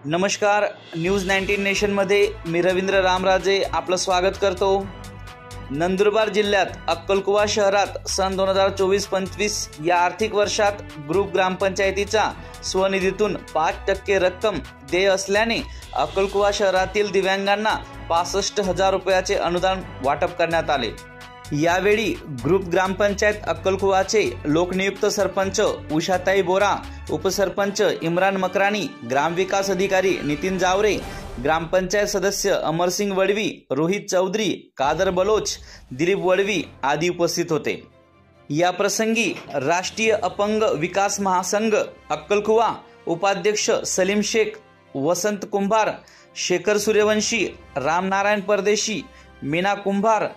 नमस्कार, न्यूज 19 नेशनमध्ये मी रवींद्र रामराजे आपलं स्वागत करतो। नंदुरबार जिल्ह्यात अक्कलकुवा शहरात सन 2024-25 या आर्थिक वर्षात ग्रुप ग्रामपंचायतीचा स्वनिधीतून 5% रक्कम देय असल्याने अक्कलकुवा शहरातील दिव्यांगांना 65,000 रुपयाचे अनुदान वाटप करण्यात आले। यावेळी ग्रुप ग्रामपंचायत अक्कलकुवाचे लोकनियुक्त सरपंच उषाताई बोरा, उपसरपंच इम्रान मकरानी, ग्रामविकास अधिकारी नितीन जावरे, ग्रामपंचायत सदस्य अमरसिंग वडवी, रोहित चौधरी, कादर बलोच, दिलीप वडवी आदी उपस्थित होते। या प्रसंगी राष्ट्रीय अपंग विकास महासंघ अक्कलकुवा उपाध्यक्ष सलीम शेख, वसंत कुंभार, शेखर सूर्यवंशी, रामनारायण परदेशी, मीना कुंभार,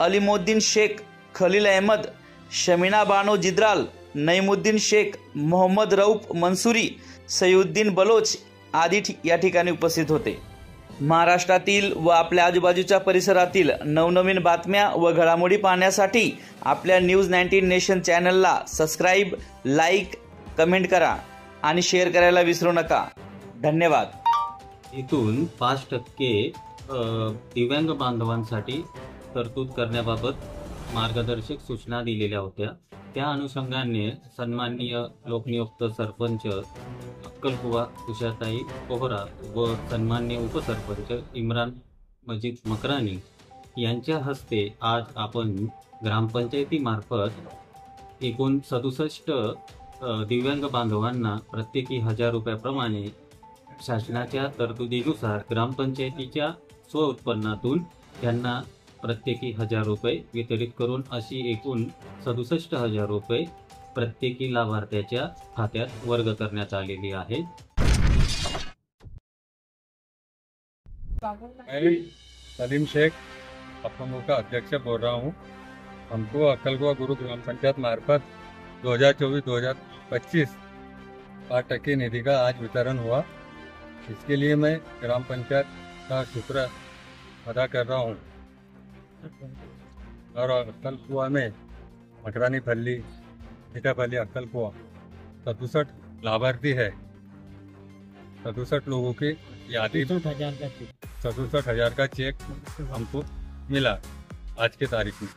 अलीमुद्दीन शेख, खलील अहमद, शमीना बानो जिद्राल, नईमुद्दीन शेख, मोहम्मद रऊफ मंसूरी, सईउद्दीन बलोच आदी या ठिकाणी उपस्थित होते। महाराष्ट्रातील व आपल्या आजूबाजूच्या परिसरातील नवनवीन बातम्या व घडामोडी पाहण्यासाठी आपल्या न्यूज 19 नेशन चॅनलला सबस्क्राइब, लाईक, कमेंट करा आणि शेअर करायला विसरू नका। धन्यवाद। इथून 5% दिव्यांग बांधवांसाठी तरतूद करण्याबाबत मार्गदर्शक सूचना दिलेल्या होत्या। त्या अनुषंगाने सन्माननीय लोकनियुक्त सरपंच अक्कलकुवा उषाताई बोहरा व सन्माननीय उपसरपंच इम्रान मजीद मकरानी यांच्या हस्ते आज आपण ग्रामपंचायतीमार्फत एकूण 67 दिव्यांग बांधवांना प्रत्येकी 1000 रुपयाप्रमाणे शासनाच्या तरतुदीनुसार ग्रामपंचायतीच्या स्वउत्पन्नातून त्यांना प्रत्येकी 1000 रुपये वितरित करून अशी एकूण 67,000 रुपये प्रत्येकी लाभार्थ्याच्या खात्यात वर्ग करण्यात आलेली आहे। मैं सलीम शेख अपंगों का अध्यक्ष बोल रहा हूँ। हमको अक्कलकुवा गुरु ग्राम पंचायत मार्फत 2024-2025 5% निधि का आज वितरण हुआ। इसके लिए मैं ग्राम पंचायत का शुक्र अदा कर रहा हूँ। और अक्कलकुवा में मकरानी फल्ली, मीठापल्ली, अक्कलकुवा 67 लाभार्थी है। 67 लोगों की यादी 67,000 का चेक हमको मिला आज के तारीख में।